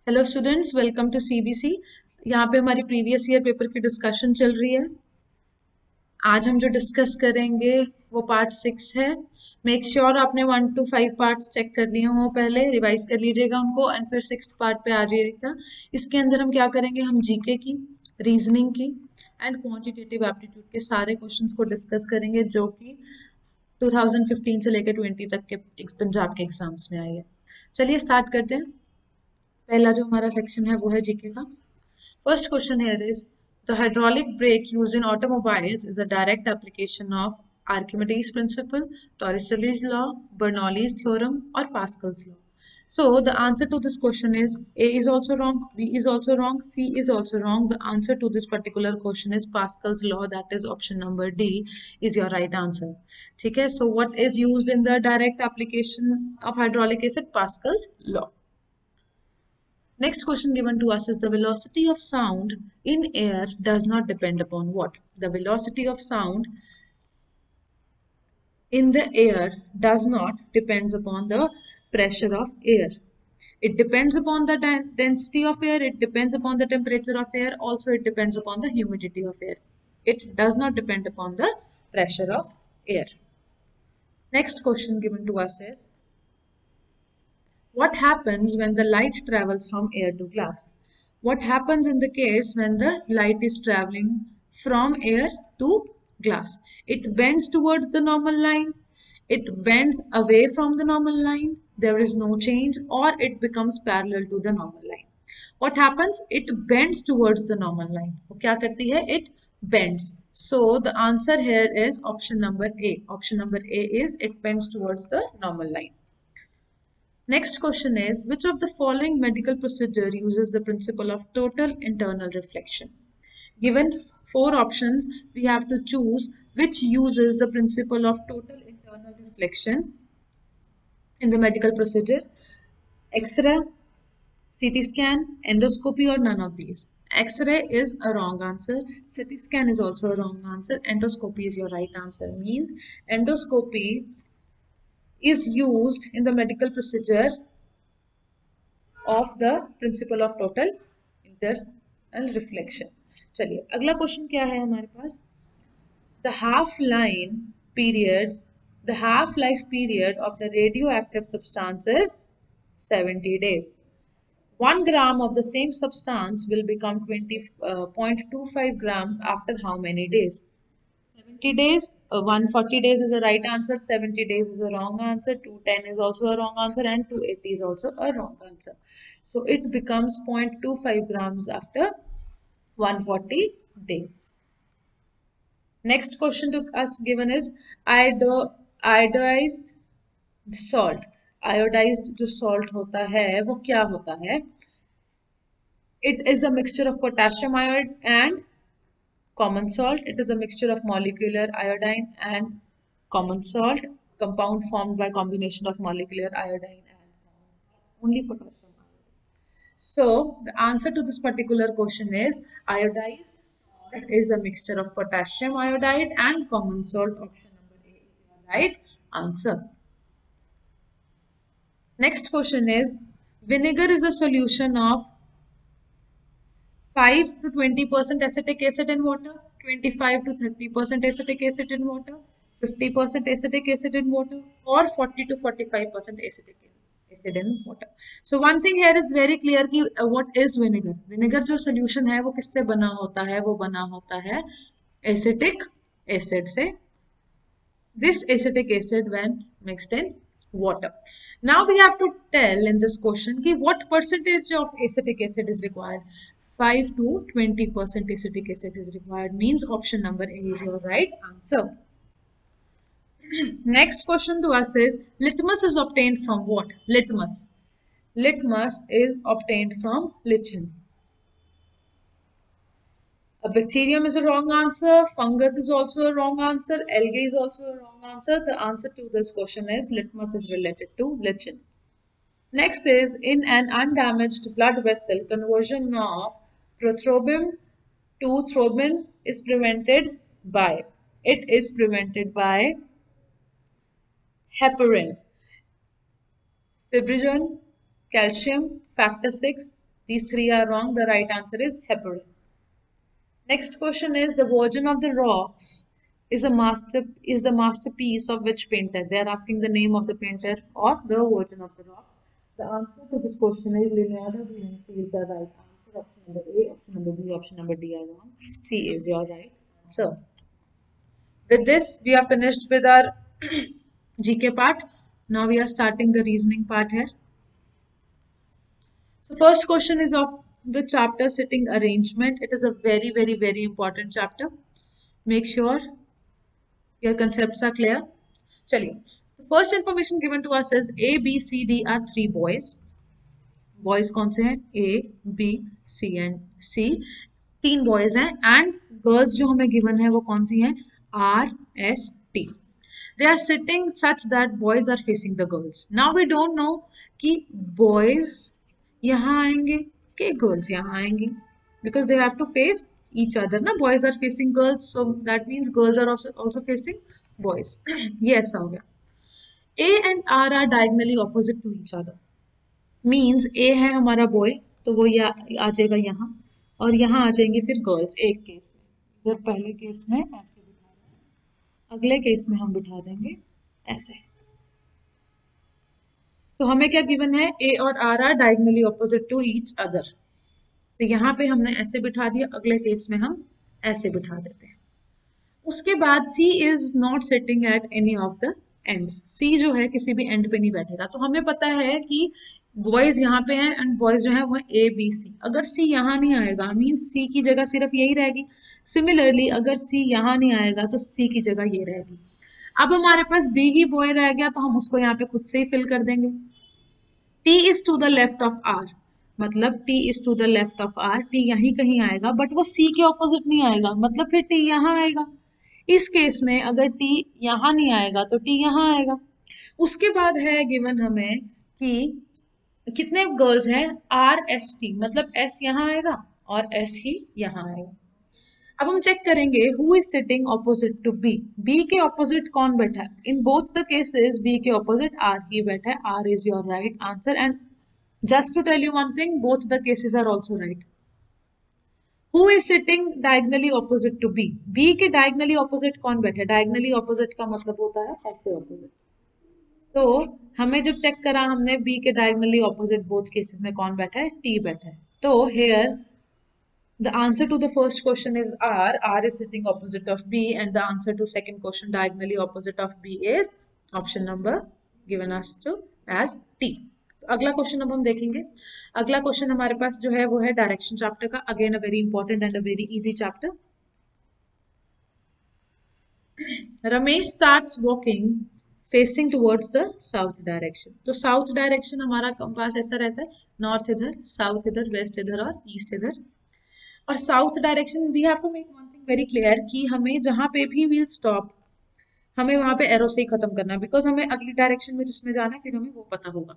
Hello students, welcome to CBC. यहाँ पे हमारी प्रीवियस ईयर पेपर की डिस्कशन चल रही है। आज हम जो डिस्कस करेंगे वो पार्ट 6 है। मेक श्योर आपने 1 to 5 पार्ट्स चेक कर लिए हों, पहले रिवाइज कर लीजिएगा उनको एंड फिर 6th पार्ट पे आ जाइएगा। इसके अंदर हम क्या करेंगे, हम जीके की, रीजनिंग की एंड क्वांटिटेटिव एप्टीट्यूड के सारे क्वेश्चंस को डिस्कस करेंगे जो कि 2015 से लेकर 20 तक के पंजाब के एग्जाम्स में आई है। चलिए स्टार्ट करते हैं। पहला जो हमारा सेक्शन है वो है जीके का। First question here is, the hydraulic brake used in automobiles is a direct application of Archimedes principle, Torricelli's law, Bernoulli's theorem, or Pascal's law. So the answer to this question is A is also wrong, B is also wrong, C is also wrong. The answer to this particular question is Pascal's law, that is option number D is your right answer. ठीक है, so what is used in the direct application of hydraulic acid? Pascal's law. Next question given to us is, the velocity of sound in air does not depend upon what? The velocity of sound in the air does not depends upon the pressure of air. It depends upon the density of air, it depends upon the temperature of air, also it depends upon the humidity of air. It does not depend upon the pressure of air. Next question given to us is, what happens when the light travels from air to glass? What happens in the case when the light is traveling from air to glass? It bends towards the normal line, it bends away from the normal line, there is no change, or it becomes parallel to the normal line. What happens? It bends towards the normal line. वो क्या करती है? It bends. So the answer here is option number A. Option number A is it bends towards the normal line. Next question is, which of the following medical procedure uses the principle of total internal reflection? Given 4 options, we have to choose which uses the principle of total internal reflection in the medical procedure. X-ray, CT scan, endoscopy, or none of these. X-ray is a wrong answer. CT scan is also a wrong answer. Endoscopy is your right answer. Means endoscopy is used in the medical procedure of the principle of total internal reflection. चलिए अगला question क्या है हमारे पास? The half-life period of the radioactive substance is 70 days. 1 gram of the same substance will become 20.25 grams after how many days? 70 days. 140 days is the right answer, 70 days is a wrong answer, 210 is also a wrong answer, and 280 is also a wrong answer. So it becomes 0.25 grams after 140 days. Next question to us given is, iodized salt. Iodized जो salt होता है वो क्या होता है? It is a mixture of potassium iodide and common salt. It is a mixture of molecular iodine and common salt, compound formed by combination of molecular iodine and only potassium iodide. So the answer to this particular question is iodized salt is a mixture of potassium iodide and common salt. Option number A is the right answer. Next question is, vinegar is a solution of 5 to 20% acetic acid in water, 25 to 30% acetic acid in water, 50% acetic acid in water, or 40 to 45% acetic acid in water. So one thing here is very clear कि what is vinegar? Vinegar जो solution है वो किससे बना होता है? वो बना होता है acetic acid से. This acetic acid when mixed in water. Now we have to tell in this question कि what percentage of acetic acid is required. 5 to 20% acetic acid is required, means option number A is your right answer. Next question to us is, litmus is obtained from what? Litmus is obtained from lichen. A bacterium is a wrong answer, fungus is also a wrong answer, algae is also a wrong answer. The answer to this question is litmus is related to lichen. Next is, in an undamaged blood vessel, conversion of prothrombin to thrombin is prevented by. It is prevented by heparin, fibrinogen, calcium, factor 6, These three are wrong. The right answer is heparin. Next question is, the Virgin of the Rocks is the masterpiece of which painter? They are asking the name of the painter or the Virgin of the Rocks. The answer to this question is Leonardo da Vinci is the right answer. Option number A, option number B, option number D are wrong. C is your right answer. With this, we are finished with our GK part. Now we are starting the reasoning part here. So first question is of the chapter sitting arrangement. It is a very, very, very important chapter. Make sure your concepts are clear. Chaliye. The first information given to us is A, B, C, D are three boys. Boys कौन से हैं? A, B, C and C. तीन boys हैं and girls जो हमें given है वो कौन सी हैं? R, S, T. They are sitting such that boys are facing the girls. Now we don't know कि boys यहाँ आएंगे कि girls यहाँ आएंगी, because they have to face each other ना. Boys are facing girls, so that means girls are also facing boys. ये ऐसा हो गया. A and R are diagonally opposite to each other. Means A है हमारा boy, तो वो आ जाएगा यहाँ और यहाँ आ जाएंगे फिर girls. एक केस में इधर पहले केस में ऐसे बिठा देंगे, अगले केस में हम बिठा देंगे ऐसे. तो हमें क्या गिवन है? A और R are diagonally opposite to each other. तो यहाँ पे हमने ऐसे बिठा दिया, अगले केस में हम ऐसे बिठा देते हैं. उसके बाद C is not sitting at any of the ends. C जो है किसी भी एंड पे नहीं बैठेगा. तो हमें पता है कि बॉयज यहाँ पे हैं एंड बॉयज जो है वो A, B, C. अगर C यहाँ नहीं आएगा मीन्स C की जगह सिर्फ यही रहेगी. सिमिलरली अगर C यहाँ नहीं आएगा तो C की जगह ये रहेगी. अब हमारे पास B ही बॉय रह गया तो हम उसको यहाँ पे खुद से ही फिल कर देंगे. T is to the left of R, मतलब T is to the left of R. T यहीं कहीं आएगा बट वो C के ऑपोजिट नहीं आएगा, मतलब फिर T यहाँ आएगा. इस केस में अगर T यहाँ नहीं आएगा तो T यहाँ आएगा. उसके बाद है गिवन हमें कि कितने गर्ल्स हैं? R, S, T, मतलब S यहाँ आएगा और S ही यहाँ आएगा. अब हम चेक करेंगे who is sitting opposite to B. B के ऑपोजिट कौन बैठा है? In both the cases B के ऑपोजिट R ही बैठा है. R is your right answer. And just to tell you one thing, both the cases are also right. Who is sitting diagonally opposite to B? B के diagonally opposite कौन बैठा है? Diagonally opposite का मतलब होता है ऐसे opposite. तो हमें जब चेक करा हमने B के diagonally opposite both cases में कौन बैठा है? T बैठा है. तो here the answer to the first question is R. R is sitting opposite of B, and the answer to second question diagonally opposite of B is option number given us to as T. तो अगला question अब हम देखेंगे. अगला question हमारे पास जो है वो है डायरेक्शन चैप्टर का. Again a very important and a very easy chapter. Ramesh starts walking facing towards the south direction. तो साउथ डायरेक्शन हमारा कंपास ऐसा रहता है, नॉर्थ इधर, साउथ इधर, वेस्ट इधर और ईस्ट इधर. और south direction we have to make one thing very clear कि हमें जहां पे भी व्हील स्टॉप हमें वहां पे एरो से ही खत्म करना है, बिकॉज हमें अगली डायरेक्शन में जिसमें जाना है फिर हमें वो पता होगा.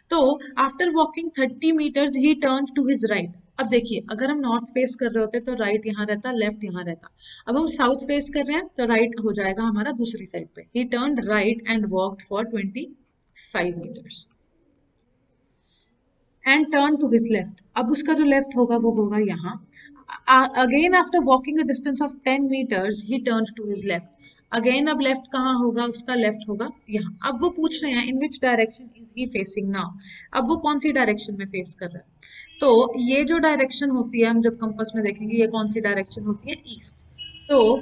तो after walking 30 metres he turn to his right. अब देखिए अगर हम नॉर्थ फेस कर रहे होते तो राइट यहाँ रहता, लेफ्ट यहाँ रहता. अब हम साउथ फेस कर रहे हैं तो राइट हो जाएगा हमारा दूसरी साइड पे. He turn right and walked for 25 metres and turn to his left. अब उसका जो लेफ्ट होगा वो होगा यहाँ. Again after walking a distance of 10 meters he turned to his left. Again अब लेफ्ट कहाँ होगा? उसका लेफ्ट होगा यहाँ. अब वो पूछ रहे हैं in which direction is he facing now. अब वो कौन सी डायरेक्शन में फेस कर रहा है? तो ये जो डायरेक्शन होती है हम जब कंपास में देखेंगे ये कौन सी डायरेक्शन होती है? ईस्ट. तो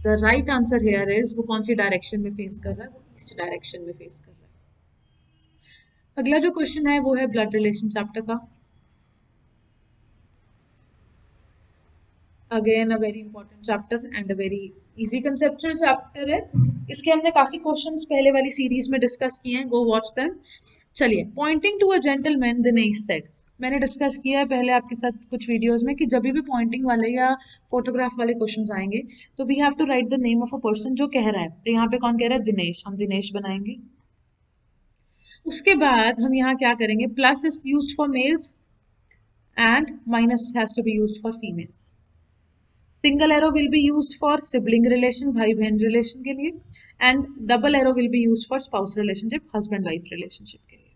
the right answer here is वो कौन सी डायरेक्शन में फेस कर रहा है? वो ईस्ट डायरेक्शन में फेस कर रहा है. अगला जो क्वेश्चन है वो है ब्लड रिलेशन चैप्टर का. Again a very important chapter and a very easy conceptual chapter है. इसके हमने काफी क्वेश्चंस पहले वाली सीरीज में डिस्कस किए हैं. Go watch them. चलिए, pointing to a gentleman Dinesh said. मैंने डिस्कस किया है पहले आपके साथ कुछ वीडियोस में कि जब भी पॉइंटिंग वाले या फोटोग्राफ वाले क्वेश्चंस आएंगे तो we have to write the name of a person जो कह रहा है. तो यहाँ पे कौन कह रहा है? दिनेश. हम दिनेश बनाएंगे. उसके बाद हम यहाँ क्या करेंगे? Plus is used for males and minus has to be used for females. Single arrow will be used for sibling relation, भाई बहन रिलेशन के लिए, and double arrow will be used for spouse relationship, husband wife relationship के लिए.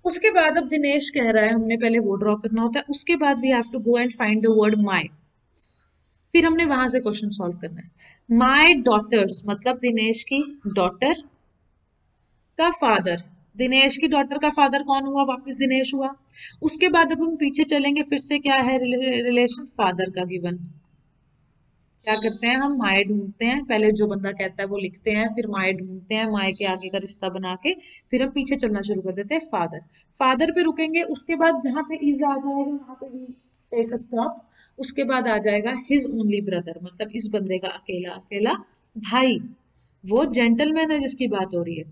उसके बाद अब दिनेश कह रहा है हमने पहले वो ड्रॉ करना होता है, उसके बाद we have to go and find the word my, फिर हमने वहां से क्वेश्चन सॉल्व करना है। माय डॉटर्स मतलब दिनेश की डॉटर का फादर, दिनेश की डॉटर का फादर कौन हुआ, वापस दिनेश हुआ। उसके बाद अब हम पीछे चलेंगे, फिर से क्या है रिलेशन फादर का गिवन। क्या करते हैं हम, माए ढूंढते हैं, पहले जो बंदा कहता है वो लिखते हैं, फिर माए ढूंढते हैं, माए के आगे का रिश्ता बना के फिर हम पीछे चलना शुरू कर देते हैं फादर। फादर पे रुकेंगे, उसके बाद जहाँ पे इज आ जाएगा वहां पे भी टेक अ स्टॉप। उसके बाद आ जाएगा हिज ओनली ब्रदर, मतलब इस बंदे का अकेला अकेला भाई, वो जेंटलमैन है जिसकी बात हो रही है।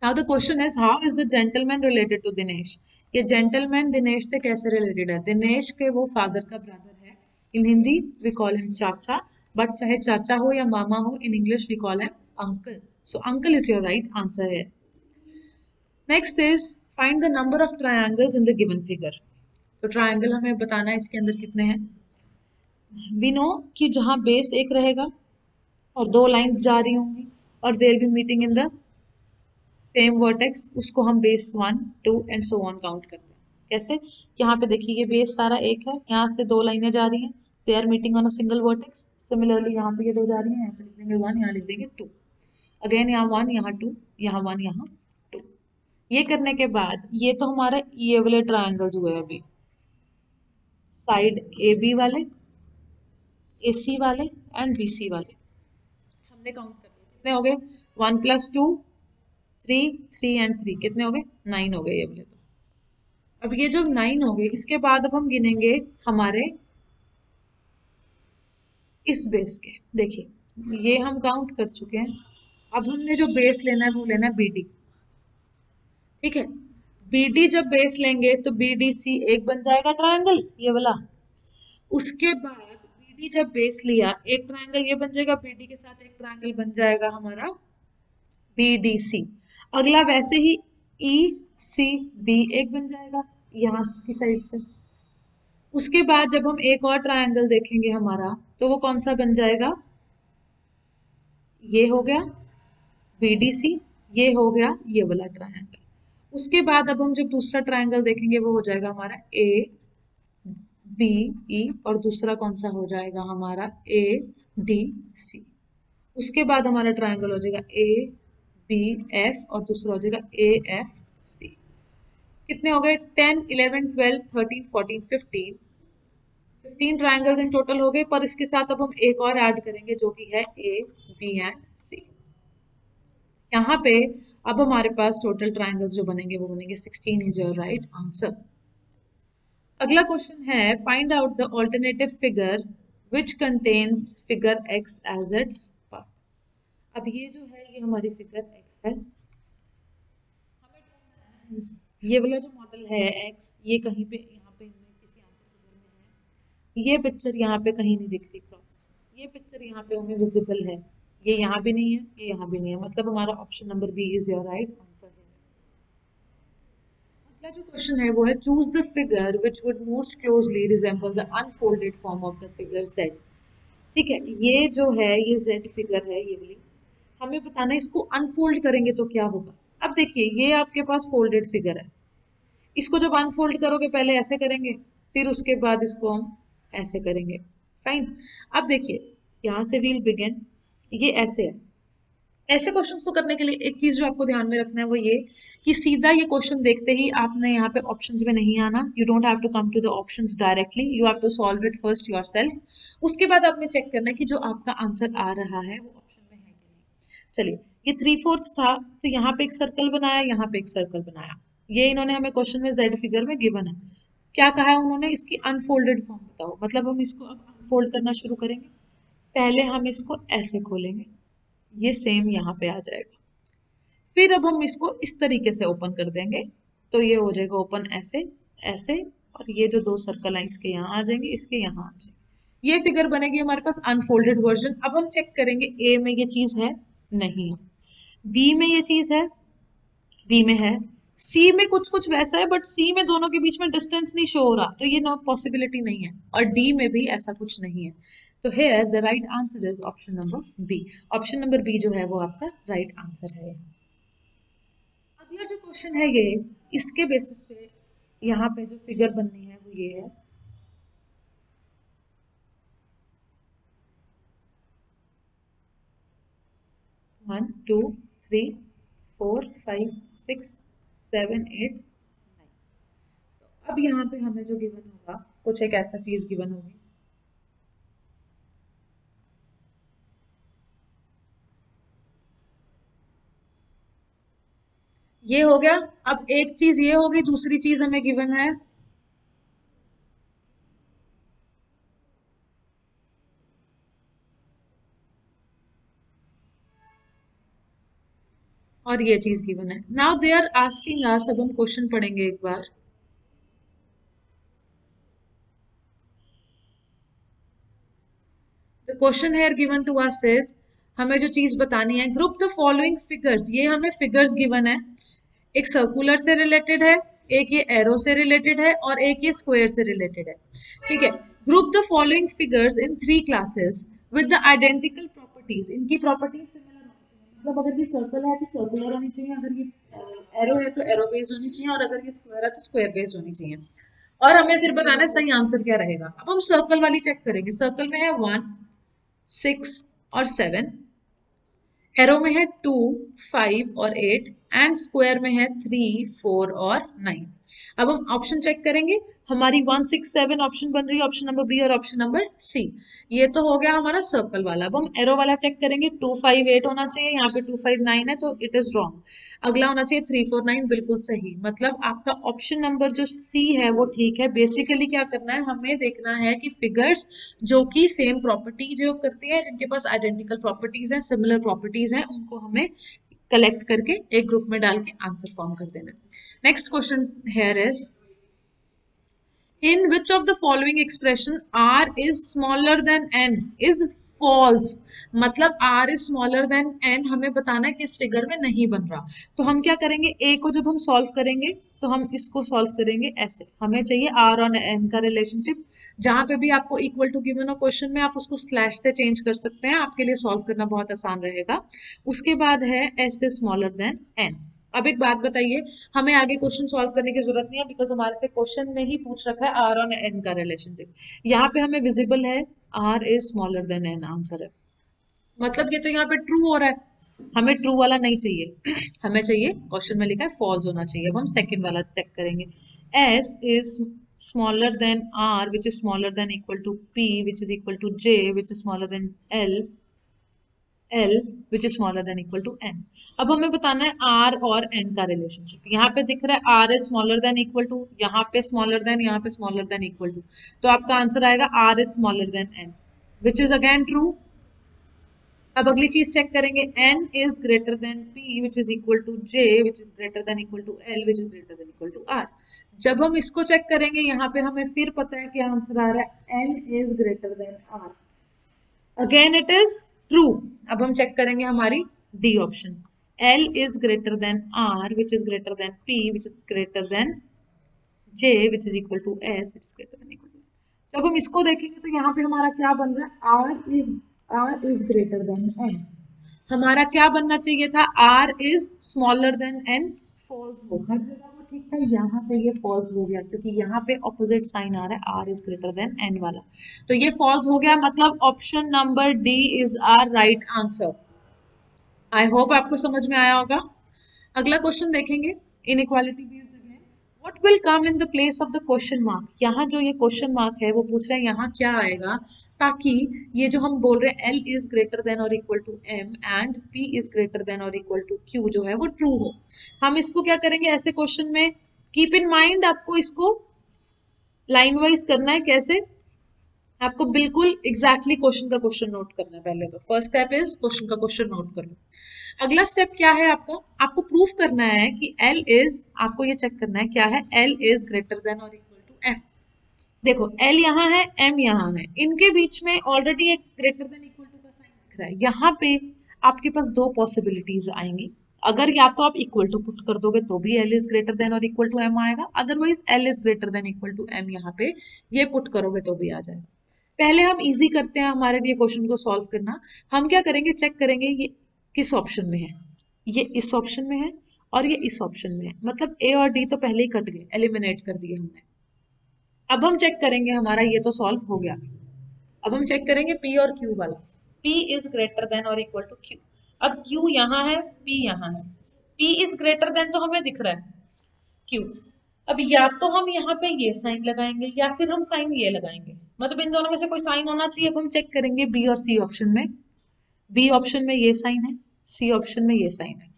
Now the question is how is the gentleman related to Dinesh, ये जेंटलमैन दिनेश से कैसे रिलेटेड है, दिनेश के वो फादर का ब्रदर है, in Hindi we call him chacha, but चाहे चाचा हो या मामा हो, in English we call him uncle, so uncle is your right answer है। Next is find the number of triangles in the given figure, तो ट्रायंगल हमें बताना है इसके अंदर कितने हैं। वी नो कि जहां बेस एक रहेगा और दो लाइंस जा रही होंगी और they will be meeting in the same vertex, उसको हम base 1 2 and so on count करते हैं। कैसे, यहाँ पे देखिए ये बेस सारा एक है, यहाँ से दो लाइनें जा रही हैं, they are meeting on a single vertex. Similarly यहाँ पे ये दो जा रही हैं, यहाँ पे लिख देंगे 1, यहाँ लिख देंगे 2, अगेन यहाँ 1 यहाँ 2 यहाँ 1 यहाँ 2। ये करने के बाद ये तो हमारा ये वाले ट्रायंगल्स हुए अभी, साइड ए बी वाले, ए सी वाले एंड बी सी वाले हमने काउंट कर लिए, कितने हो गए 1 + 2 3 3 एंड 3 कितने हो गए 9 हो गए ये वाले। तो अब ये जो 9 हो गए, इसके बाद अब हम गिनेंगे हमारे इस बेस के, देखिए ये हम काउंट कर चुके हैं। अब हमने जो बेस लेना है वो लेना है बीडी, ठीक है। बीडी जब बेस लेंगे तो बीडीसी एक बन जाएगा ट्रायंगल ये वाला। उसके बाद बीडी जब बेस लिया एक ट्रायंगल ये बन जाएगा, बीडी के साथ एक ट्रायंगल बन जाएगा हमारा बीडीसी। अगला वैसे ही ई सी बी एक बन जाएगा यहाँ की साइड से। उसके बाद जब हम एक और ट्रायंगल देखेंगे हमारा, तो वो कौन सा बन जाएगा, ये हो गया बीडीसी, ये हो गया ये वाला ट्रायंगल। उसके बाद अब हम जब दूसरा ट्रायंगल देखेंगे वो हो जाएगा हमारा ए बी ई, और दूसरा कौन सा हो जाएगा हमारा ए डी सी। उसके बाद हमारा ट्रायंगल हो जाएगा ए बी एफ और दूसरा हो जाएगा ए एफ सी। कितने हो गए 10 11 12 13 14 15 ट्रायंगल्स इन टोटल हो गए, पर इसके साथ अब हम एक और ऐड करेंगे जो कि है ए बी एंड सी। यहाँ पे अब हमारे पास टोटल ट्रायंगल्स जो बनेंगे वो बनेंगे 16 इज योर राइट आंसर। अगला क्वेश्चन है find out the alternative figure which contains figure X as its part. अब ये जो है ये हमारी फिगर एक्स है, हमें ये वाला जो मॉडल है एक्स, ये कहीं पे यहाँ पे किसी आंसर फिगर में है, ये पिक्चर यहाँ पे कहीं नहीं दिख रही क्रॉस, ये पिक्चर यहाँ पे हमें विजिबल है, ये यहाँ भी नहीं है ये यहाँ भी नहीं है, मतलब हमारा option number B is your right answer है। अगला जो क्वेश्चन है वो है choose the figure which would most closely resemble the unfolded form of the figure z। ठीक है, ये जो है ये z फिगर है, ये वाली हमें बताना है इसको अनफोल्ड करेंगे तो क्या होगा। अब देखिए ये आपके पास फोल्डेड फिगर है, इसको जब अनफोल्ड करोगे पहले ऐसे करेंगे, फिर उसके बाद इसको हम ऐसे करेंगे, फाइन। अब देखिए यहाँ से वील बिगिन, ये ऐसे है। ऐसे क्वेश्चंस को करने के लिए एक चीज जो आपको ध्यान में रखना है वो ये कि सीधा ये क्वेश्चन देखते ही आपने यहाँ पे ऑप्शंस में नहीं आना, you don't have to come to the options directly, you have to solve it first yourself. उसके बाद आपने चेक करना है कि जो आपका आंसर आ रहा है वो ऑप्शन में है कि नहीं। चलिए ये 3/4 था, तो यहाँ पे एक सर्कल बनाया, यहाँ पे एक सर्कल बनाया, ये इन्होंने हमें क्वेश्चन में जेड फिगर में गिवन है। क्या कहा है उन्होंने, इसकी अनफोल्डेड फॉर्म बताओ, मतलब हम इसको अब अनफोल्ड करना शुरू करेंगे। पहले हम इसको ऐसे खोलेंगे, ये सेम यहाँ पे आ जाएगा, फिर अब हम इसको इस तरीके से ओपन कर देंगे, तो ये हो जाएगा ओपन ऐसे ऐसे, और ये जो दो सर्कल है इसके यहाँ आ जाएंगे, इसके यहाँ आ जाएंगे, ये फिगर बनेगी हमारे पास अनफोल्डेड वर्जन। अब हम चेक करेंगे ए में ये चीज है नहीं है, बी में ये चीज है, बी में है, सी में कुछ कुछ वैसा है बट सी में दोनों के बीच में डिस्टेंस नहीं शो हो रहा, तो ये नो पॉसिबिलिटी नहीं है, और डी में भी ऐसा कुछ नहीं है। तो here the right answer is option number B. Option number B जो है वो आपका राइट आंसर है। अगला जो क्वेश्चन है ये, इसके बेसिस पे यहाँ पे जो फिगर बननी है वो ये है। One two three four five six seven eight nine. अब यहाँ पे हमें जो गिवन होगा कुछ एक ऐसा चीज गिवन होगी। ये हो गया। अब एक चीज ये होगी, दूसरी चीज हमें गिवन है और ये चीज गिवन है। Now they are asking us, अब हम क्वेश्चन पढ़ेंगे एक बार। The question here given to us is, हमें जो चीज बतानी है, ग्रुप द फॉलोइंग फिगर्स। ये हमें फिगर्स गिवन है, एक सर्कुलर से रिलेटेड है, एक ये एरो से रिलेटेड है और एक ये स्क्वायर से रिलेटेड है। ठीक है। Group the following figures in 3 classes with the identical properties. इनकी प्रॉपर्टीज सिमिलर होनी चाहिए, मतलब अगर ये सर्कल है तो सर्कुलर होनी चाहिए, अगर ये एरो है तो एरो बेस्ड होनी चाहिए, और अगर ये स्क्वायर है तो स्क्वायर बेस्ड होनी चाहिए। और हमें फिर बताना है सही आंसर क्या रहेगा। अब हम सर्कल वाली चेक करेंगे। सर्कल में है 1 6 और 7, एरो में है 2 5 और 8 एंड स्क्वायर में है 3 4 और 9। अब हम ऑप्शन चेक करेंगे। हमारी 1 6 7 ऑप्शन बन रही है, ऑप्शन नंबर बी और ऑप्शन नंबर सी। ये तो हो गया हमारा सर्कल वाला। अब हम एरो वाला चेक करेंगे। 2 5 8 होना चाहिए, यहाँ पे 2 5 9 है तो इट इज रॉन्ग। अगला होना चाहिए 3 4 9, बिल्कुल सही। मतलब आपका ऑप्शन नंबर जो सी है वो ठीक है। बेसिकली क्या करना है, हमें देखना है कि फिगर्स जो कि सेम प्रॉपर्टी जो करती है, जिनके पास आइडेंटिकल प्रॉपर्टीज हैं, सिमिलर प्रॉपर्टीज हैं, उनको हमें कलेक्ट करके एक ग्रुप में डाल के आंसर फॉर्म कर देना। Next question here is, in which of the following expression r is smaller than n is false। मतलब r is smaller than n हमें बताना है कि इस फिगर में नहीं बन रहा। तो हम क्या करेंगे, a को जब हम सॉल्व करेंगे तो हम इसको सॉल्व करेंगे ऐसे। हमें चाहिए r और n का रिलेशनशिप। जहां पे भी आपको इक्वल टू गिवन हो क्वेश्चन में, आप उसको स्लैश से चेंज कर सकते हैं, आपके लिए सॉल्व करना बहुत आसान रहेगा। उसके बाद है s is smaller than n। अब एक बात बताइए, हमें आगे क्वेश्चन सॉल्व करने की जरूरत नहीं है, बिकॉज हमारे से क्वेश्चन में ही पूछ रखा है आर और एन का रिलेशनशिप। यहाँ पे हमें विजिबल है R is smaller than N answer है। मतलब ये तो यहाँ पे ट्रू हो रहा है, हमें ट्रू वाला नहीं चाहिए। हमें चाहिए, क्वेश्चन में लिखा है फॉल्स होना चाहिए। अब हम सेकंड वाला चेक करेंगे। S is smaller than R which is smaller than equal to P which is equal to J which is smaller than L which is smaller than equal to n। अब हमें बताना है R और N का relationship. यहाँ पे दिख रहा है R is smaller than equal to, यहाँ पे smaller than, यहाँ पे smaller than equal to, तो आपका आंसर आएगा R is smaller than N which is again true। अब अगली चीज चेक करेंगे, N is greater than P which is equal to J which is greater than equal to L which is greater than equal to R। जब हम इसको check करेंगे, यहाँ पे हमें फिर पता है कि आंसर आ रहा है N is greater than R, again it is true. अब हम चेक करेंगे हमारी D option, L is greater than R which is greater than P which is greater than J which is equal to S which is greater than equal to. जब हम इसको देखेंगे तो यहाँ पे हमारा क्या बन रहा है, R is greater than N। हमारा क्या बनना चाहिए था, R is smaller than N। False हो, हर जगह वो ठीक था, यहाँ पे ये फॉल्स हो गया क्योंकि यहाँ पे ऑपोजिट साइन आ रहा है R is greater than N वाला, तो ये फॉल्स हो गया। मतलब option number D is our right answer. I hope आपको समझ में आया होगा। अगला क्वेश्चन देखेंगे, inequality based again. What will come in the place of the question mark. यहाँ जो ये क्वेश्चन मार्क है वो पूछ रहे हैं यहाँ क्या आएगा, ताकि ये जो हम बोल रहे हैं L इज ग्रेटर देन और equal to M and P is greater than और इक्वल टू Q जो है वो ट्रू हो। हम इसको क्या करेंगे, ऐसे क्वेश्चन में कीप इन माइंड, आपको इसको लाइन वाइज करना है। कैसे, आपको बिल्कुल एग्जैक्टली क्वेश्चन का क्वेश्चन नोट करना है। पहले तो फर्स्ट स्टेप इज क्वेश्चन का क्वेश्चन नोट कर लो। अगला स्टेप क्या है आपका, आपको प्रूफ करना है कि L इज, आपको ये चेक करना है क्या है, L इज ग्रेटर देन और इक्वल टू M। देखो L यहाँ है, M यहाँ है, इनके बीच में ऑलरेडी एक ग्रेटर देन इक्वल टू का साइन दिख रहा है। यहाँ पे आपके पास दो पॉसिबिलिटीज आएंगी। अगर या तो आप इक्वल टू पुट कर दोगे तो भी L इज ग्रेटर देन और इक्वल टू M आएगा, otherwise L is greater than equal to M यहाँ पे ये पुट करोगे तो भी आ जाएगा। पहले हम इजी करते हैं हमारे लिए क्वेश्चन को सॉल्व करना। हम क्या करेंगे, चेक करेंगे ये किस ऑप्शन में है, ये इस ऑप्शन में है और ये इस ऑप्शन में है, मतलब ए और डी तो पहले ही कट गए, एलिमिनेट कर दिए हमने। अब हम चेक करेंगे, हमारा ये तो सॉल्व हो गया। अब हम चेक करेंगे पी और क्यू वाला। P इज ग्रेटर देन और इक्वल टू Q। अब Q यहाँ है, P यहाँ है। P इज ग्रेटर देन तो हमें दिख रहा है Q। अब या तो हम यहाँ पे ये साइन लगाएंगे या फिर हम साइन ये लगाएंगे, मतलब इन दोनों में से कोई साइन होना चाहिए। अब हम चेक करेंगे बी और सी ऑप्शन में। बी ऑप्शन में ये साइन है, सी ऑप्शन में ये साइन है।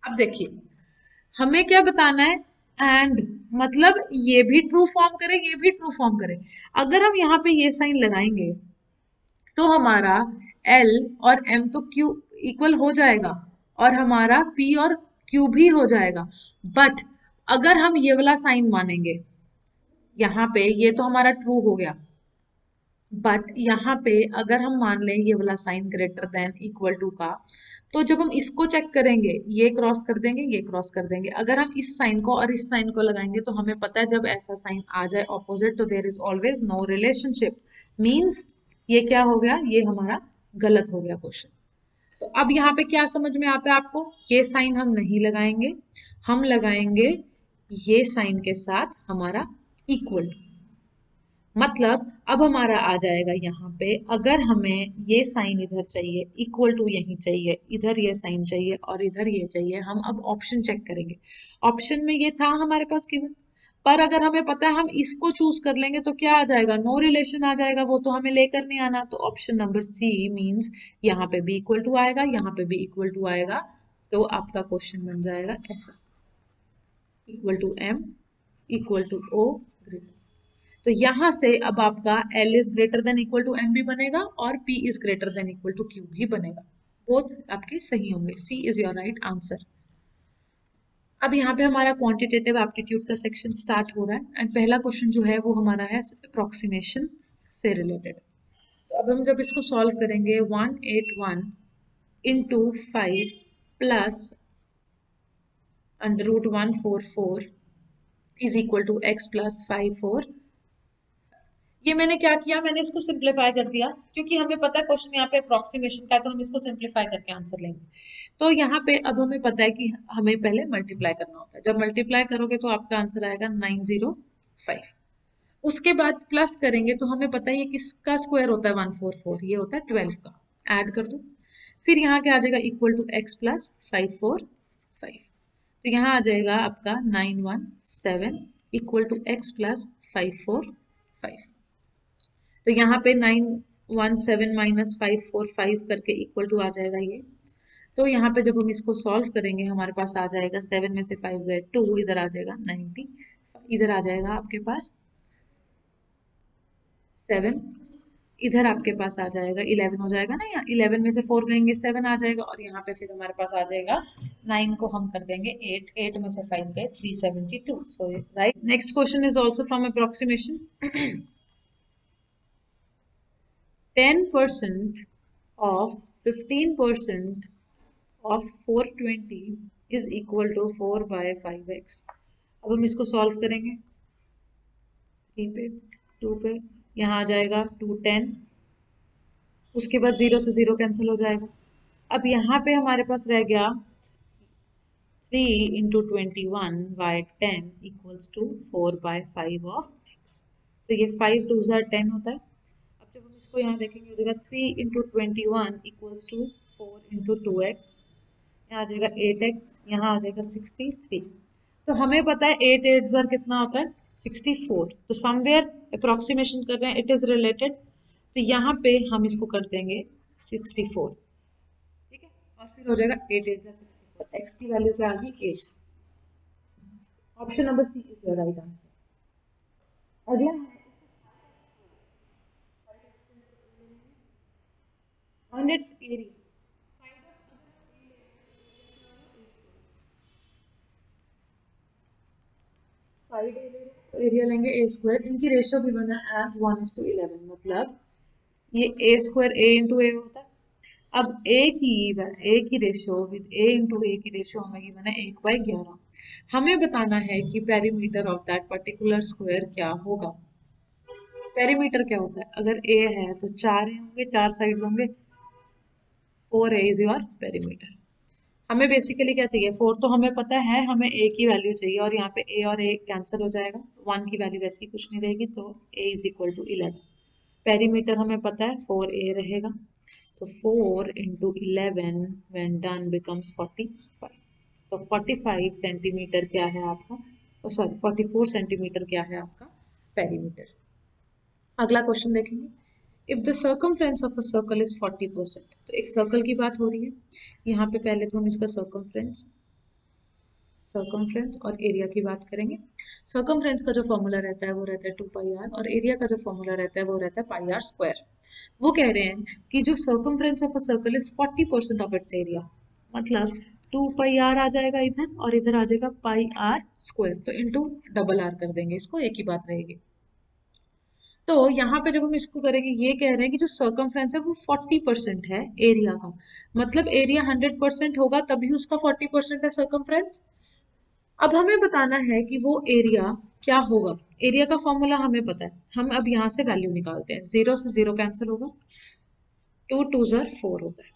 अब देखिए हमें क्या बताना है, एंड मतलब ये भी ट्रू फॉर्म करे ये भी ट्रू फॉर्म करे। अगर हम यहाँ पे ये साइन लगाएंगे तो हमारा L और M तो Q इक्वल हो जाएगा और हमारा P और Q भी हो जाएगा। बट अगर हम ये वाला साइन मानेंगे यहाँ पे, ये तो हमारा ट्रू हो गया, बट यहाँ पे अगर हम मान लें ये वाला sign greater than equal to का, तो जब हम इसको चेक करेंगे ये क्रॉस कर देंगे ये क्रॉस कर देंगे। अगर हम इस साइन को और इस साइन को लगाएंगे तो हमें पता है जब ऐसा साइन आ जाए ऑपोजिट तो there is always no relationship, means ये क्या हो गया, ये हमारा गलत हो गया क्वेश्चन। तो अब यहाँ पे क्या समझ में आता है आपको, ये साइन हम नहीं लगाएंगे, हम लगाएंगे ये साइन के साथ हमारा इक्वल। मतलब अब हमारा आ जाएगा यहाँ पे, अगर हमें ये साइन इधर चाहिए, इक्वल टू यहीं चाहिए, इधर ये साइन चाहिए और इधर ये चाहिए, हम अब ऑप्शन चेक करेंगे। ऑप्शन में ये था हमारे पास गिवन, पर अगर हमें पता है हम इसको चूज कर लेंगे तो क्या आ जाएगा, नो रिलेशन आ जाएगा, वो तो हमें लेकर नहीं आना। तो ऑप्शन नंबर सी मीन्स यहाँ पे भी इक्वल टू आएगा, यहाँ पे भी इक्वल टू आएगा। तो आपका क्वेश्चन बन जाएगा ऐसा, equal to M equal to O greater. तो यहां से अब आपका L is greater than equal to M भी बनेगा और P is greater than equal to Q भी बनेगा। बोथ आपके सही होंगे, C is your right answer. अब यहाँ पे हमारा क्वांटिटेटिव एप्टीट्यूड का सेक्शन स्टार्ट हो रहा है एंड पहला क्वेश्चन जो है वो हमारा है अप्रोक्सीमेशन से रिलेटेड। तो अब हम जब इसको सॉल्व करेंगे 181 into 5 plus under root 144 is equal to x plus 54। ये मैंने क्या किया, मैंने इसको सिंप्लीफाई कर दिया क्योंकि हमें पता है क्वेश्चन यहाँ पे अप्रोक्सीमेशन का है, तो हम इसको सिंप्लीफाई करके आंसर लेंगे। तो यहाँ पे अब हमें पता है कि हमें पहले मल्टीप्लाई करना होता है, जब मल्टीप्लाई करोगे तो आपका आंसर आएगा 905। उसके बाद प्लस करेंगे तो हमें पता है ये किसका स्क्वायर होता है 144, ये होता है 12 का, ऐड कर दो। फिर यहाँ क्या आ जाएगा इक्वल टू x प्लस 545। तो यहाँ आ जाएगा आपका 917 इक्वल टू x प्लस 545। तो यहाँ पे 917 माइनस 545 करके इक्वल टू आ जाएगा ये। तो यहाँ पे जब हम इसको सॉल्व करेंगे हमारे पास आ जाएगा 7 में से 5 गए 2, इधर आ जाएगा 90, इधर आ जाएगा आपके पास 7, इधर आपके पास आ जाएगा 11 हो जाएगा ना, यहाँ 11 में से 4 गएंगे 7 आ जाएगा और यहाँ पे फिर हमारे पास आ जाएगा 9 को हम कर देंगे 8, 8 में से 5 गए 372। So right. Next question is also from approximation. 10% of 15% of 420 is equal to 4 by 5x। अब हम इसको सॉल्व करेंगे 3 पे 2 पे, यहाँ आ जाएगा 210, उसके बाद 0 से 0 कैंसिल हो जाएगा। अब यहाँ पे हमारे पास रह गया 3 into 21 by 10 equals to 4 by 5 of x। तो ये 5 2 10 होता है। जब हम इसको यहाँ देखेंगे हो जाएगा 3 into 21 equals to 4 into 2x, यहाँ आ जाएगा 8x, यहाँ आ जाएगा 63। तो हमें पता है 8 8 ज़र कितना होता है 64। तो समवेयर अप्रोक्सीमेशन कर रहे हैं, इट इज रिलेटेड। तो यहाँ पे हम इसको कर देंगे 64, ठीक है, और फिर हो जाएगा 8 8 ज़र 64, x की वैल्यू क्या आ गई 8। Option number C is your right answer. अगला है and its area। Side area लेंगे a स्क्वायर, इनकी रेशियो भी बना है एज 1:11, मतलब ये a square a into A होता है। अब a की ratio with a into A की रेशियो हमें गिवन है 1/11। हमें बताना है कि perimeter of that particular square क्या होगा। पेरीमीटर क्या होता है, अगर a है तो 4 होंगे, 4 साइड्स होंगे, 4a इज योर पेरीमीटर। हमें बेसिकली क्या चाहिए, 4 तो हमें पता है, हमें ए की वैल्यू चाहिए और यहाँ पे ए और ए कैंसिल हो जाएगा, 1 की वैल्यू वैसी कुछ नहीं रहेगी, तो ए इज इक्वल टू 11। पेरीमीटर हमें पता है 4a रहेगा, तो 4 इंटू 11 व्हेन डन बिकम्स 45। तो 45 सेंटीमीटर क्या है आपका, सॉरी 44 सेंटीमीटर क्या है आपका पेरीमीटर। अगला क्वेश्चन देखेंगे, if the circumference of a circle is 40%, तो एक सर्कल की बात हो रही है, यहाँ पे पहले तो हम इसका सर्कमफ्रेंस और एरिया की बात करेंगे। सर्कमफ्रेंस का जो फॉर्मूला रहता है वो रहता है 2πr, और एरिया का जो फॉर्मूला रहता है वो रहता है πr स्क्वायर। वो कह रहे हैं कि जो circumference of a circle is 40% of its area, मतलब 2πr आ जाएगा इधर और इधर आ जाएगा πr स्क्वायर, तो इंटू डबल आर कर देंगे इसको, एक ही बात रहेगी। तो यहाँ पे जब हम इसको करेंगे, ये कह रहे हैं कि जो सर्कमफ्रेंस है वो 40% है एरिया का, मतलब एरिया 100% होगा तभी उसका 40% है सर्कमफ्रेंस। अब हमें बताना है कि वो एरिया क्या होगा। एरिया का फॉर्मूला हमें पता है, हम अब यहाँ से वैल्यू निकालते हैं, 0 से 0 कैंसिल होगा, 2 2 4 होता है,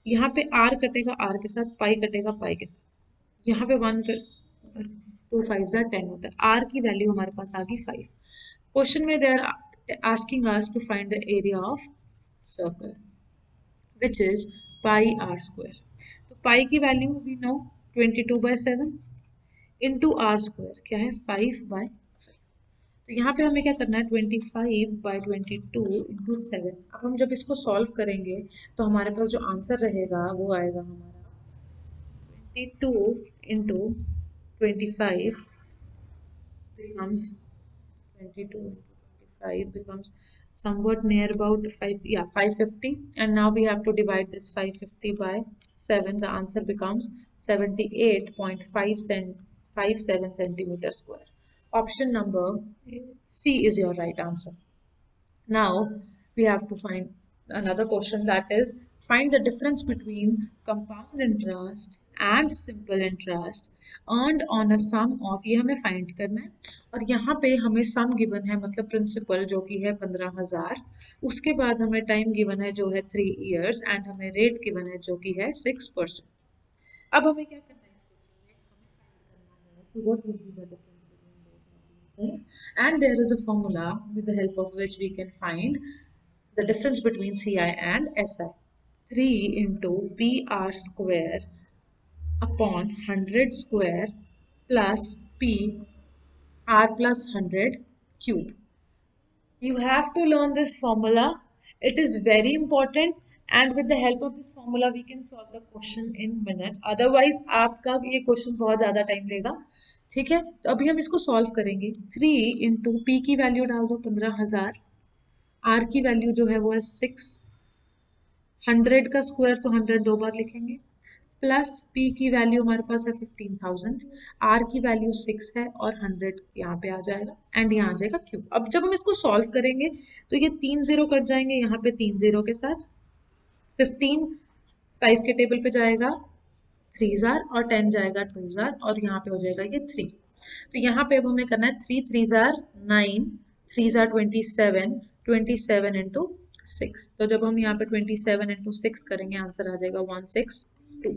यहाँ पे r कटेगा r के साथ, पाई कटेगा पाई के साथ, यहाँ पे 2 5 10 होता है, r की वैल्यू हमारे पास आ गई 5। क्वेश्चन में they are asking us to find the area of circle which is pi r square. तो पाई की value we know 22/7 into R square क्या है 5/5। तो यहाँ पे हमें क्या करना है 25/22 इंटू 7। अब हम जब इसको सॉल्व करेंगे तो हमारे पास जो आंसर रहेगा वो आएगा हमारा 22 into 25 becomes 22 into 25 becomes somewhat near about 550, and now we have to divide this 550 by 7. The answer becomes 78.57 centimeter square. Option number C is your right answer. Now we have to find another question, that is find the difference between compound interest and simple interest earned on a sum of, ये हमें find करना है, और यहाँ पे हमें सम given है मतलब प्रिंसिपल जो कि है 15,000, उसके बाद हमें टाइम गिवन है जो है 3 years एंड हमें रेट गिवन है जो कि है 6%। अब हमें क्या करना है, what would be the difference between both of these things, and there is a formula with the help of which we can find the difference between CI and SI. 3 into PR square upon 100 square plus P R plus 100 cube. You have to learn this formula. It is very important, and with the help of this formula we can solve the question in minutes. Otherwise आपका ये question बहुत ज़्यादा time लेगा, ठीक है। तो अभी हम इसको सॉल्व करेंगे। 3 इंटू पी की वैल्यू डाल दो 15,000, आर की वैल्यू जो है वो है 6, 100 का स्क्वायर तो 100 दो बार लिखेंगे, प्लस पी की वैल्यू हमारे पास है 15,000, आर की वैल्यू 6 है और 100 यहाँ पे आ जाएगा एंड यहाँ आ जाएगा क्यूब। अब जब हम इसको सॉल्व करेंगे तो ये 3 0 कट जाएंगे, यहाँ पे 3 0 के साथ 15 5 के टेबल पे जाएगा 3 जार और 10 जाएगा 2 जार और यहाँ पे हो जाएगा ये 3। तो यहाँ पे अब हमें करना है 3 3 जार 9, 3 जार 27, 27 इंटू 6। तो जब हम यहाँ पे 27 इंटू 6 करेंगे आंसर आ जाएगा 162।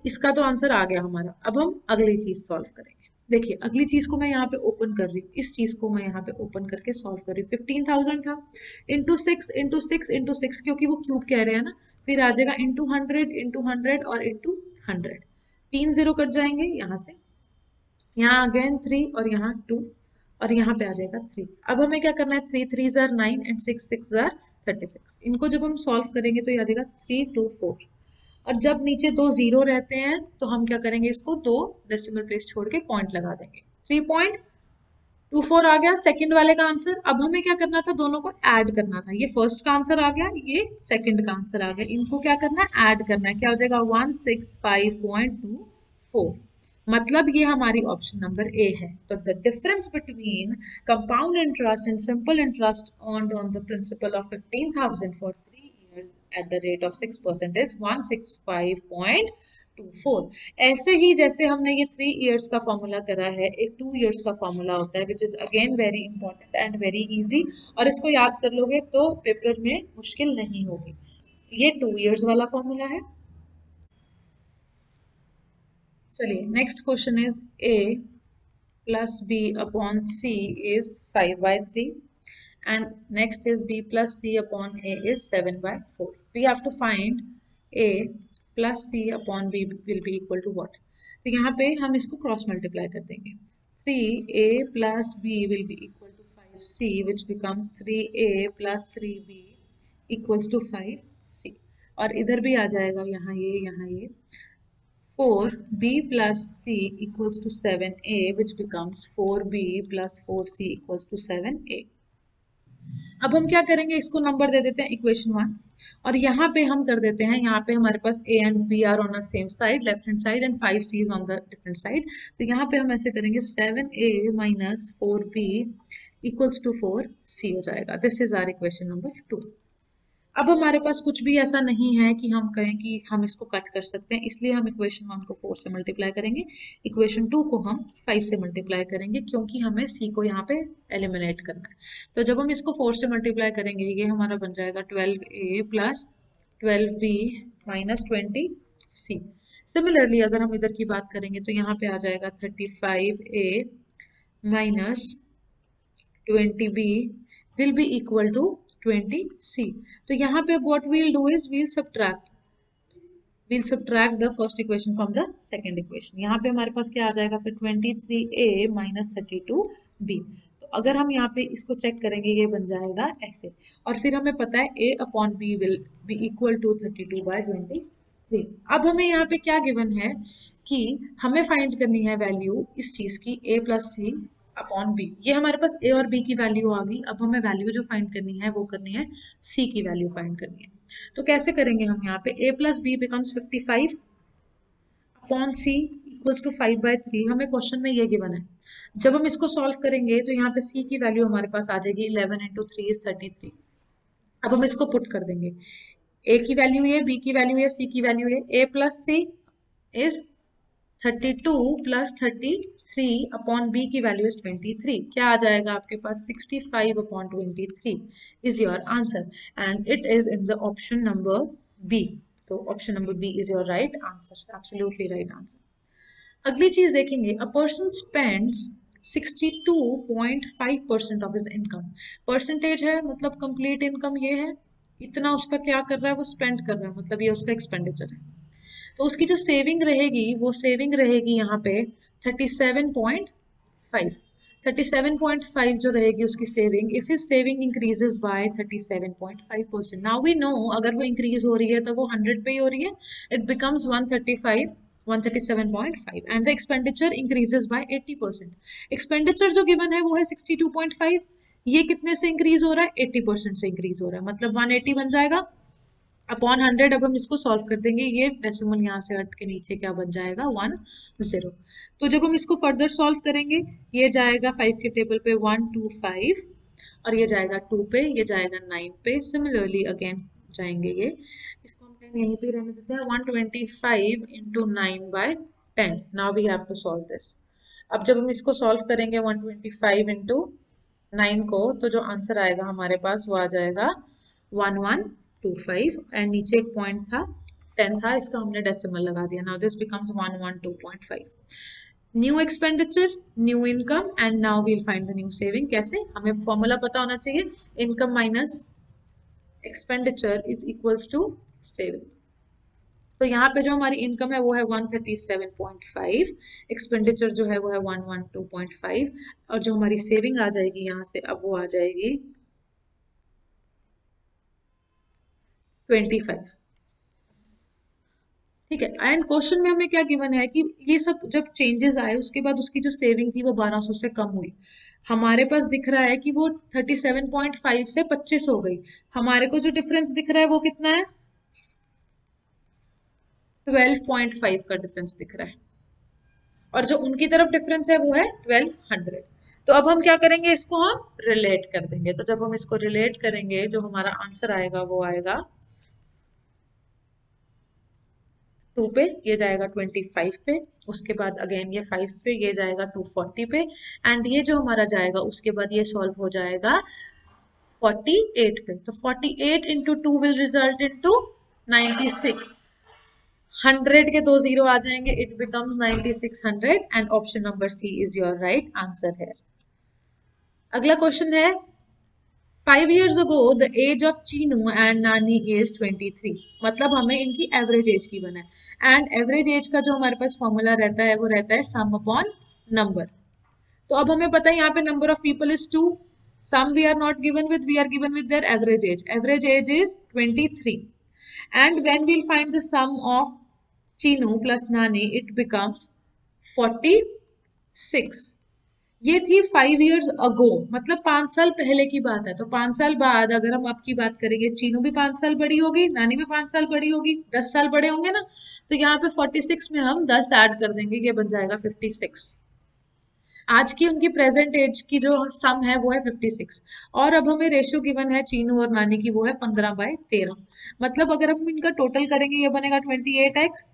इसका तो आंसर आ गया हमारा। अब हम अगली चीज सॉल्व करेंगे। देखिए अगली चीज को मैं यहाँ पे ओपन कर रही हूँ, इस चीज को मैं यहाँ पे ओपन करके सॉल्व कर रही हूँ। 15,000 था इंटू 6 इंटू 6 इंटू 6, क्योंकि वो क्यूब कह रहे हैं ना, फिर आ जाएगा इंटू 100 और इंटू 100। 3 0 कट जाएंगे यहाँ से, यहाँ अगेन 3 और यहाँ 2 और यहाँ पे आ जाएगा 3। अब हमें क्या करना है 3 3 जार 9 एंड 6 6 जार 36। इनको जब हम सॉल्व करेंगे तो ये आ जाएगा 3 2 4, और जब नीचे 2 0 रहते हैं तो हम क्या करेंगे, इसको 2 डेसिमल प्लेस छोड़ के पॉइंट लगा देंगे। 3.24 आ गया सेकंड वाले का आंसर। अब हमें क्या करना था, दोनों को ऐड करना था। ये फर्स्ट का आंसर आ गया, ये सेकंड का आंसर आ गया, इनको क्या करना है ऐड करना है। क्या हो जाएगा 165.24, मतलब ये हमारी ऑप्शन नंबर ए है। तो the difference between compound interest and simple interest earned on the principle of 15,000 for 3 years at the rate of 6% is 165.24। ऐसे ही जैसे हमने ये 3 years का फॉर्मूला करा है, एक 2 years का फॉर्मूला होता है, which is again very important and very easy, और इसको याद कर लोगे तो पेपर में मुश्किल नहीं होगी। ये 2 years वाला फॉर्मूला है, चलिए next question is a plus b upon c is 5/3 and next is b plus c upon a is 7/4. We have to find a plus c upon b will be equal to what? तो यहाँ पे हम इसको cross multiply कर देंगे. 3a plus b will be equal to 5c which becomes 3a plus 3b equals to 5c. और इधर भी आ जाएगा यहाँ ये 4b plus c equals to 7a which becomes 4b plus 4c equals to 7a. अब हम क्या करेंगे, इसको नंबर दे देते हैं इक्वेशन 1 और यहाँ पे हम कर देते हैं, यहाँ पे हमारे पास a and b are on the same side left hand side and 5c is on the different side. तो यहाँ पे हम ऐसे करेंगे 7a minus 4b equals to 4c हो जाएगा. This is our equation number 2. अब हमारे पास कुछ भी ऐसा नहीं है कि हम कहें कि हम इसको कट कर सकते हैं, इसलिए हम इक्वेशन 1 को 4 से मल्टीप्लाई करेंगे, इक्वेशन 2 को हम 5 से मल्टीप्लाई करेंगे क्योंकि हमें c को यहाँ पे एलिमिनेट करना है. तो जब हम इसको 4 से मल्टीप्लाई करेंगे ये हमारा बन जाएगा 12a plus 12b minus 20c. Similarly अगर हम इधर की बात करेंगे तो यहाँ पे आ जाएगा 35a minus 20b will be equal to 20c. तो यहाँ पे what we'll do is we'll subtract the first equation from the second equation. यहाँ पे हमारे पास क्या आ जाएगा फिर 23a minus 32b. तो अगर हम यहाँ पे इसको चेक करेंगे ये बन जाएगा ऐसे, और फिर हमें पता है a upon b will be equal to 32/23. अब हमें यहाँ पे क्या गिवन है कि हमें फाइंड करनी है वैल्यू इस चीज की a plus c upon B. ये हमारे पास a और b की वैल्यू आ गई. अब हमें वैल्यू जो फाइंड करनी है वो करनी है c की वैल्यू फाइंड करनी है. तो कैसे करेंगे हम, यहाँ पे a plus B becomes 55 upon c equals to 5/3. हमें क्वेश्चन में ये गिवन है. जब हम इसको सॉल्व करेंगे तो यहाँ पे c की वैल्यू हमारे पास आ जाएगी 11 into 3 is 33. अब हम इसको पुट कर देंगे, a की वैल्यू ये, b की वैल्यू ये, c की वैल्यू ये. a plus c is 32 plus 33 upon b की वैल्यू इज 23. क्या आ जाएगा आपके पास 65 upon 23 is your answer and it is in the option number B. तो option number B is your right answer, absolutely right answer. अगली चीज देखेंगे, a person spends 62.5% of his income. Percentage है मतलब कंप्लीट इनकम ये है, इतना उसका क्या कर रहा है वो स्पेंड कर रहा है, मतलब ये उसका एक्सपेंडिचर है. तो उसकी जो सेविंग रहेगी वो सेविंग रहेगी यहाँ पे 37.5. 37.5 जो रहेगी उसकी saving, if his saving increases by 37.5%. Now we know अगर वो इंक्रीज हो रही है तो वो 100 पे ही हो रही है, it becomes 137.5 and the expenditure increases by 80%. Expenditure जो गिवन है वो है 62.5. ये कितने से इंक्रीज हो रहा है, 80% से इंक्रीज हो रहा है, मतलब 180 बन जाएगा अपॉन 100. अब हम इसको सॉल्व कर देंगे, ये डेसिमल यहाँ से हट के नीचे क्या बन जाएगा 10. तो जब हम इसको फर्दर सॉल्व करेंगे ये जाएगा 5 के टेबल पे 1 2 5 और ये जाएगा 2 पे, ये जाएगा 9 पे. सिमिलरली अगेन जाएंगे ये, इसको हम यहीं पे रहने देते हैं 125 into 9/10. Now we have to solve this. अब जब हम इसको सॉल्व करेंगे 125 into 9 को, तो जो आंसर आएगा हमारे पास वो आ जाएगा 1125 एंड नीचे एक पॉइंट था 10 था, इसका हमने डेसिमल लगा दिया. Now this becomes 112.5. New expenditure, new income and now we'll find the new saving. कैसे, हमें फॉर्मूला पता होना चाहिए, income minus expenditure is equals to saving. तो यहाँ पे जो हमारी इनकम है वो है 137.5, एक्सपेंडिचर जो है वो है 112.5 और जो हमारी सेविंग आ जाएगी यहाँ से अब वो आ जाएगी 25. ठीक है. एंड क्वेश्चन में हमें क्या गिवन है कि ये सब जब चेंजेस आए उसके बाद उसकी जो सेविंग थी वो 1200 से कम हुई. हमारे पास दिख रहा है कि वो 37.5 से 25 हो गई. हमारे को जो डिफरेंस दिख रहा है वो कितना है, 12.5 का डिफरेंस दिख रहा है और जो उनकी तरफ डिफरेंस है वो है 1200. तो अब हम क्या करेंगे, इसको हम रिलेट कर देंगे. तो जब हम इसको रिलेट करेंगे जो हमारा आंसर आएगा वो आएगा 2 पे, ये जाएगा 25 पे, उसके बाद अगेन ये 5 पे, ये जाएगा 240 पे एंड ये जो हमारा जाएगा उसके बाद ये सॉल्व हो जाएगा 48 पे. तो 48 into 2 will result into 96. 100 के 2 जीरो आ जाएंगे, it becomes 9600 and option number C is your right answer है। अगला क्वेश्चन है 5 years ago the age of Chinu and Nani is 23। मतलब हमें इनकी एवरेज एज की बना है एंड एवरेज एज का जो हमारे पास फॉर्मूला रहता है वो रहता है सम अपॉन नंबर। तो अब हमें पता है यहाँ पे number of people is 2, some we are not given with, we are given with their average age is 23 and when we'll find the sum of Chinu plus Nani it becomes 46। ये थी 5 years ago, मतलब 5 साल पहले की बात है। तो 5 साल बाद अगर हम अब की बात करेंगे, चीनू भी 5 साल बड़ी होगी, नानी भी 5 साल बड़ी होगी, 10 साल बड़े होंगे ना, तो यहाँ पे 46 में हम 10 ऐड कर देंगे, ये बन जाएगा 56। आज की उनकी प्रेजेंट एज की जो सम है वो है 56 और अब हमें रेशियो गिवन है चीनू और नानी की, वो है 15/13। मतलब अगर हम इनका टोटल करेंगे ये बनेगा 28x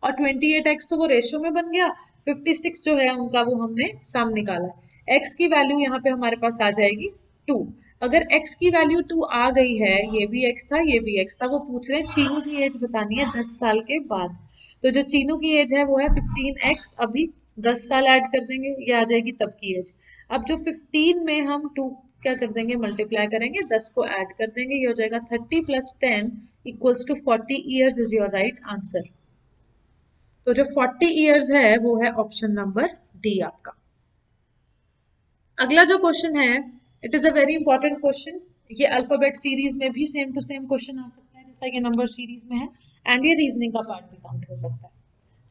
और 28x तो वो रेशियो में बन गया, 56 जो है उनका वो हमने सम निकाला। x की वैल्यू यहाँ पे हमारे पास आ जाएगी 2। अगर x की वैल्यू 2 आ गई है, ये भी x था ये भी x था, वो पूछ रहे हैं चीनू की एज बतानी है 10 साल के बाद। तो जो चीनू की एज है वो है 15x, अभी 10 साल ऐड कर देंगे, ये आ जाएगी तब की एज। अब जो 15 में हम 2 क्या कर देंगे, मल्टीप्लाई करेंगे, 10 को ऐड कर देंगे, ये हो जाएगा 30 + 10 = 40 years is your right answer. तो जो 40 ईयर्स है वो है ऑप्शन नंबर डी आपका। अगला जो क्वेश्चन है it is a very important question. ये अल्फाबेट सीरीज में भी सेम टू सेम क्वेश्चन आ सकता है जैसा कि नंबर सीरीज में है एंड ये रीजनिंग का पार्ट भी काउंट हो सकता है।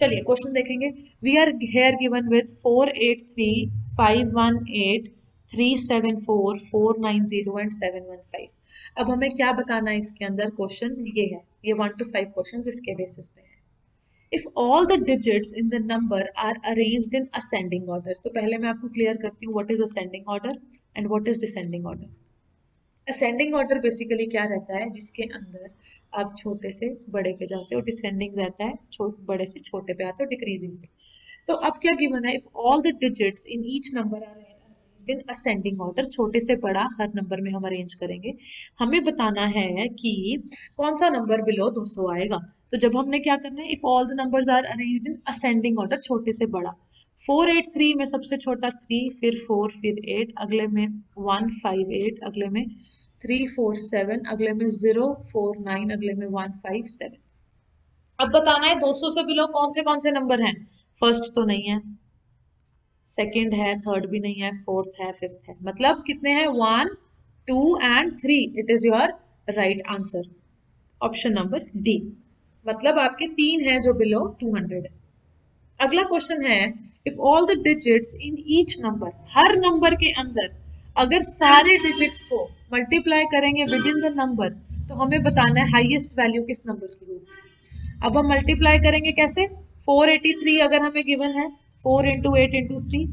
चलिए क्वेश्चन देखेंगे। We are here given with 483 518 374 490 and 715। अब हमें क्या बताना है इसके अंदर, क्वेश्चन ये है, ये 1 to 5 क्वेश्चन इसके बेसिस पे है। If all the digits in the number are arranged in ascending order, तो पहले मैं आपको क्लियर करती हूँ what is ascending order and what is descending order। Ascending order basically क्या रहता है, जिसके अंदर आप छोटे से बड़े पे जाते हो, डिसेंडिंग रहता है बड़े से छोटे पे आते हो, डिक्रीजिंग पे। तो अब क्या गिवन है, if all the digits in each number are arranged in ascending order, छोटे से बड़ा हर नंबर में हम अरेंज करेंगे। हमें बताना है कि कौन सा नंबर बिलो 200 आएगा। तो जब हमने क्या करना है, if all the numbers are arranged in ascending order, छोटे से बड़ा, 483 में सबसे छोटा 3, फिर 4, फिर 8, अगले में 1 5 8, अगले में 3 4 7, अगले में 0 4 9, अगले में 1 5 7। अब बताना है 200 से बिलो कौन से नंबर हैं। फर्स्ट तो नहीं है, सेकंड है, थर्ड भी नहीं है, फोर्थ है, फिफ्थ है, मतलब कितने हैं 1 2 and 3। It is your right answer option number D. मतलब आपके 3 हैं जो बिलो 200 है। अगला क्वेश्चन है if all the digits in each number, her number के अंदर अगर सारे डिजिट्स को मल्टीप्लाई करेंगे विद इन द नंबर, तो हमें बताना है हाईएस्ट वैल्यू किस नंबर की होगी। अब हम मल्टीप्लाई करेंगे कैसे, 483 अगर हमें गिवन है, 4 × 8 × 3,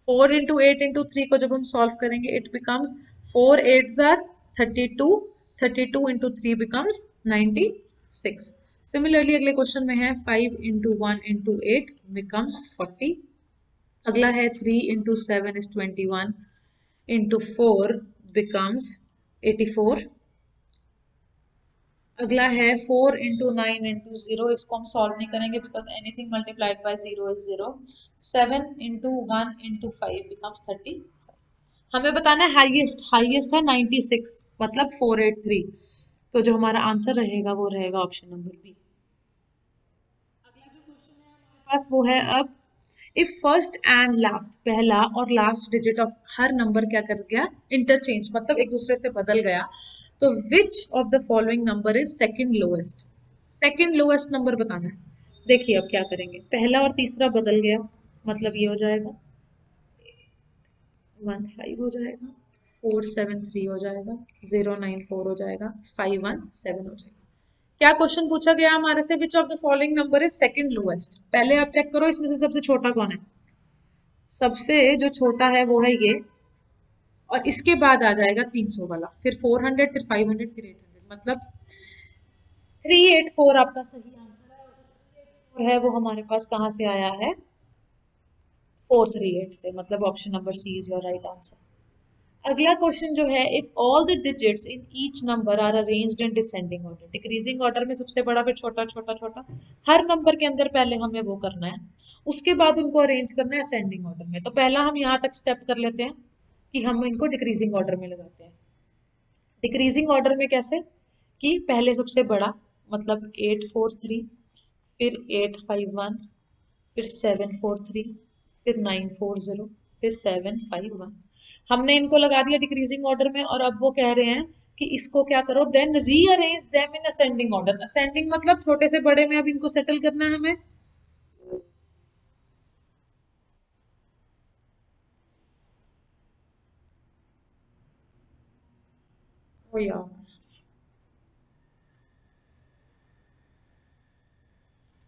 4 × 8 × 3 को जब हम सॉल्व करेंगे it becomes 4 8s are 32, 32 × 3 becomes 96। Similarly अगले क्वेश्चन में है 5 × 1 × 8 becomes 40, अगला है 3 × 7 is 21, × 4 becomes 84, अगला है 4 × 9 × 0, इसको हम सॉल्व नहीं करेंगे because anything multiplied by 0 is 0। 7 × 1 × 5 becomes 30। हमें बताना है हाईएस्ट है 96, मतलब 483। तो जो हमारा आंसर रहेगा वो रहेगा ऑप्शन नंबर बी। अगला जो क्वेश्चन है हमारे पास वो है अब इफ फर्स्ट एंड लास्ट, पहला और last digit of her number क्या कर गया, इंटरचेंज, मतलब एक दूसरे से बदल गया, तो which of the following number is second lowest. Second lowest number बताना है। देखिए अब क्या करेंगे, पहला और तीसरा बदल गया, मतलब ये हो जाएगा 1 5 हो जाएगा, 4 7 3 हो जाएगा, 0 9 4 हो जाएगा, 5 1 7 हो जाएगा। क्या क्वेश्चन पूछा गया हमारे से, which of the following number is second lowest. पहले आप चेक करो इसमें से सबसे छोटा कौन है, सबसे जो छोटा है वो है ये, और इसके बाद आ जाएगा 300 वाला, फिर 400, फिर 500, फिर 800, मतलब 384 आपका सही आंसर है। और है वो हमारे पास कहाँ से आया है, 438 से, मतलब option number C is your right answer. अगला क्वेश्चन जो है, if all the digits in each number are arranged in descending order, decreasing order में सबसे बड़ा फिर छोटा छोटा छोटा, हर नंबर के अंदर पहले हमें वो करना है, उसके बाद उनको अरेंज करना है असेंडिंग ऑर्डर में। तो पहला हम यहाँ तक स्टेप कर लेते हैं कि हम इनको डिक्रीजिंग ऑर्डर में लगाते हैं। डिक्रीजिंग ऑर्डर में कैसे कि पहले सबसे बड़ा मतलब 843, फिर 851, फिर 743, फिर 940, फिर 751। हमने इनको लगा दिया डिक्रीजिंग ऑर्डर में, और अब वो कह रहे हैं कि इसको क्या करो, then rearrange them in ascending order. Ascending मतलब छोटे से बड़े में अब इनको सेटल करना है हमें। ओ यार,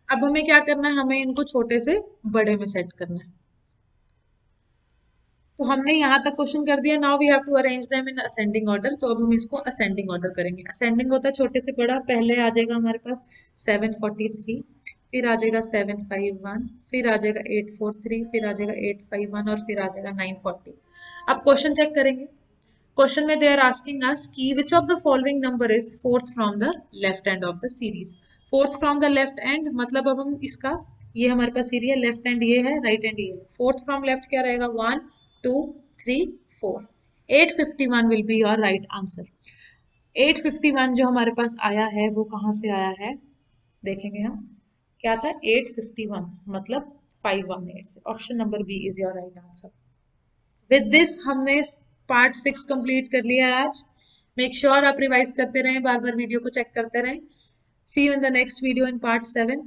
अब हमें क्या करना है, हमें इनको छोटे से बड़े में सेट करना है। तो हमने यहाँ तक क्वेश्चन कर दिया, now we have to arrange them in ascending order. तो अब हम इसको असेंडिंग ऑर्डर करेंगे। असेंडिंग होता है छोटे से बड़ा, पहले आ जाएगा हमारे पास 743, फिर आ जाएगा 751, फिर आ जाएगा 843, फिर आ जाएगा 851, और फिर आ जाएगा 940। अब क्वेश्चन चेक करेंगे। क्वेश्चन में दे आर आस्किंग अस कि which of the following number is fourth from the left end of the series. Fourth from the left and मतलब अब हम इसका, ये हमारे पास सीरीज है, लेफ्ट एंड ये है, राइट एंड ये है। फोर्थ फ्रॉम लेफ्ट क्या रहेगा, 1 2 3 4। 851 will be your right answer. 851 जो हमारे पास आया है वो कहाँ से आया है, देखेंगे हम। क्या था 851 मतलब 518 से। Option number B is your right answer. With this हमने पार्ट 6 कंप्लीट कर लिया आज। मेक श्योर आप रिवाइज करते रहें, बार बार वीडियो को चेक करते रहें। See you in the next video in part 7।